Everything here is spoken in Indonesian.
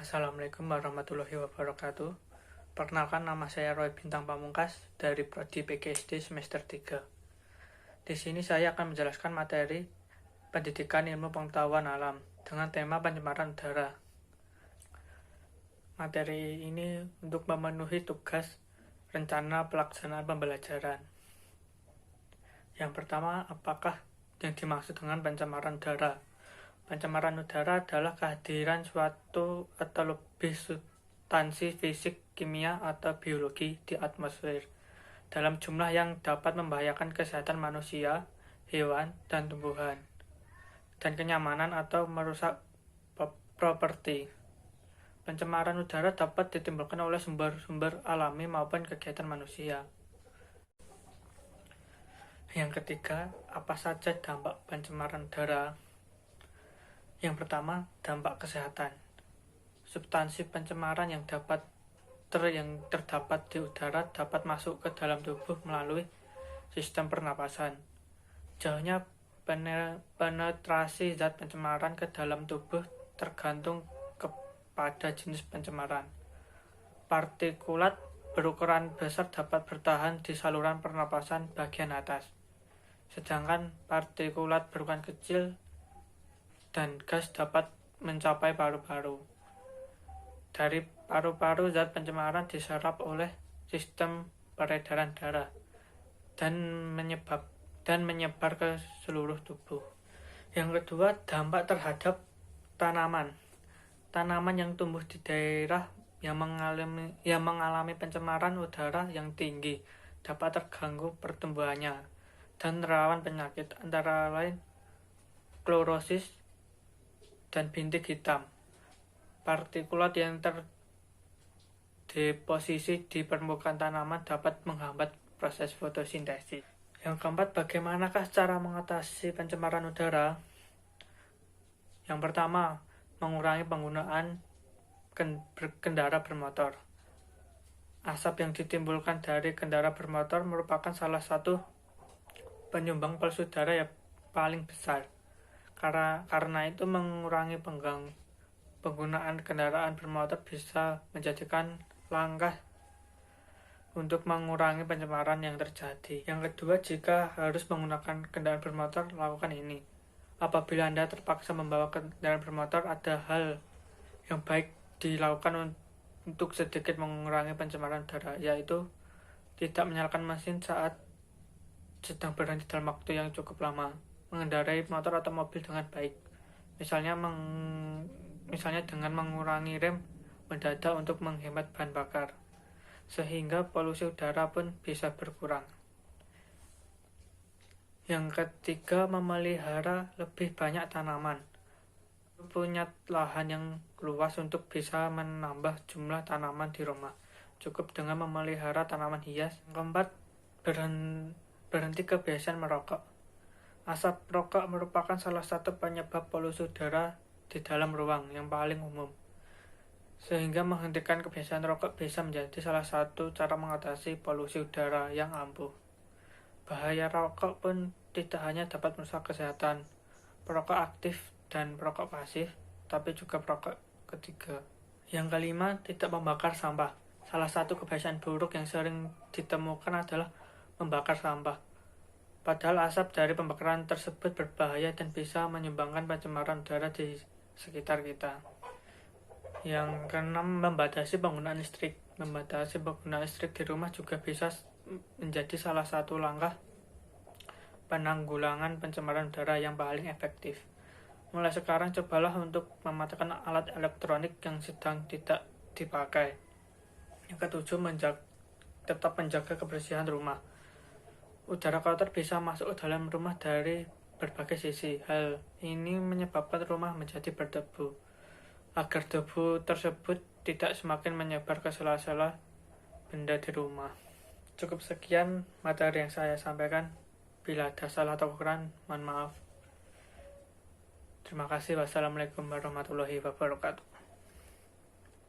Assalamualaikum warahmatullahi wabarakatuh. Perkenalkan, nama saya Roy Bintang Pamungkas dari Prodi PGSD semester 3. Di sini saya akan menjelaskan materi pendidikan ilmu pengetahuan alam dengan tema pencemaran udara. Materi ini untuk memenuhi tugas rencana pelaksanaan pembelajaran. Yang pertama, apakah yang dimaksud dengan pencemaran udara? Pencemaran udara adalah kehadiran suatu atau lebih substansi fisik, kimia, atau biologi di atmosfer dalam jumlah yang dapat membahayakan kesehatan manusia, hewan, dan tumbuhan, dan kenyamanan atau merusak properti. Pencemaran udara dapat ditimbulkan oleh sumber-sumber alami maupun kegiatan manusia. Yang ketiga, apa saja dampak pencemaran udara? Yang pertama, dampak kesehatan. Substansi pencemaran yang terdapat di udara dapat masuk ke dalam tubuh melalui sistem pernapasan. Jauhnya penetrasi zat pencemaran ke dalam tubuh tergantung kepada jenis pencemaran. Partikulat berukuran besar dapat bertahan di saluran pernapasan bagian atas, sedangkan partikulat berukuran kecil dan gas dapat mencapai paru-paru. Dari paru-paru, zat pencemaran diserap oleh sistem peredaran darah dan menyebar ke seluruh tubuh. Yang kedua, dampak terhadap tanaman. Tanaman yang tumbuh di daerah yang mengalami pencemaran udara yang tinggi dapat terganggu pertumbuhannya dan rawan penyakit, antara lain klorosis dan bintik hitam. Partikulat yang terdeposisi di permukaan tanaman dapat menghambat proses fotosintesis. Yang keempat, bagaimanakah cara mengatasi pencemaran udara? Yang pertama, mengurangi penggunaan kendaraan bermotor. Asap yang ditimbulkan dari kendaraan bermotor merupakan salah satu penyumbang polusi udara yang paling besar. Karena itu, mengurangi penggunaan kendaraan bermotor bisa menjadikan langkah untuk mengurangi pencemaran yang terjadi. Yang kedua, jika harus menggunakan kendaraan bermotor, lakukan ini. Apabila Anda terpaksa membawa kendaraan bermotor, ada hal yang baik dilakukan untuk sedikit mengurangi pencemaran udara, yaitu tidak menyalakan mesin saat sedang berhenti dalam waktu yang cukup lama. Mengendarai motor atau mobil dengan baik, misalnya dengan mengurangi rem mendadak untuk menghemat bahan bakar, sehingga polusi udara pun bisa berkurang. Yang ketiga, memelihara lebih banyak tanaman. Punya lahan yang luas untuk bisa menambah jumlah tanaman di rumah. Cukup dengan memelihara tanaman hias. Yang keempat, berhenti kebiasaan merokok. Asap rokok merupakan salah satu penyebab polusi udara di dalam ruang yang paling umum, sehingga menghentikan kebiasaan rokok bisa menjadi salah satu cara mengatasi polusi udara yang ampuh. Bahaya rokok pun tidak hanya dapat merusak kesehatan perokok aktif dan perokok pasif, tapi juga perokok ketiga. Yang kelima, tidak membakar sampah. Salah satu kebiasaan buruk yang sering ditemukan adalah membakar sampah. Padahal asap dari pembakaran tersebut berbahaya dan bisa menyumbangkan pencemaran udara di sekitar kita. Yang keenam, membatasi penggunaan listrik. Membatasi penggunaan listrik di rumah juga bisa menjadi salah satu langkah penanggulangan pencemaran udara yang paling efektif. Mulai sekarang, cobalah untuk mematikan alat elektronik yang sedang tidak dipakai. Yang ketujuh, tetap menjaga kebersihan rumah. Udara kotor bisa masuk ke dalam rumah dari berbagai sisi. Hal ini menyebabkan rumah menjadi berdebu. Agar debu tersebut tidak semakin menyebar ke sela-sela benda di rumah. Cukup sekian materi yang saya sampaikan. Bila ada salah atau kekurangan, mohon maaf. Terima kasih. Wassalamualaikum warahmatullahi wabarakatuh.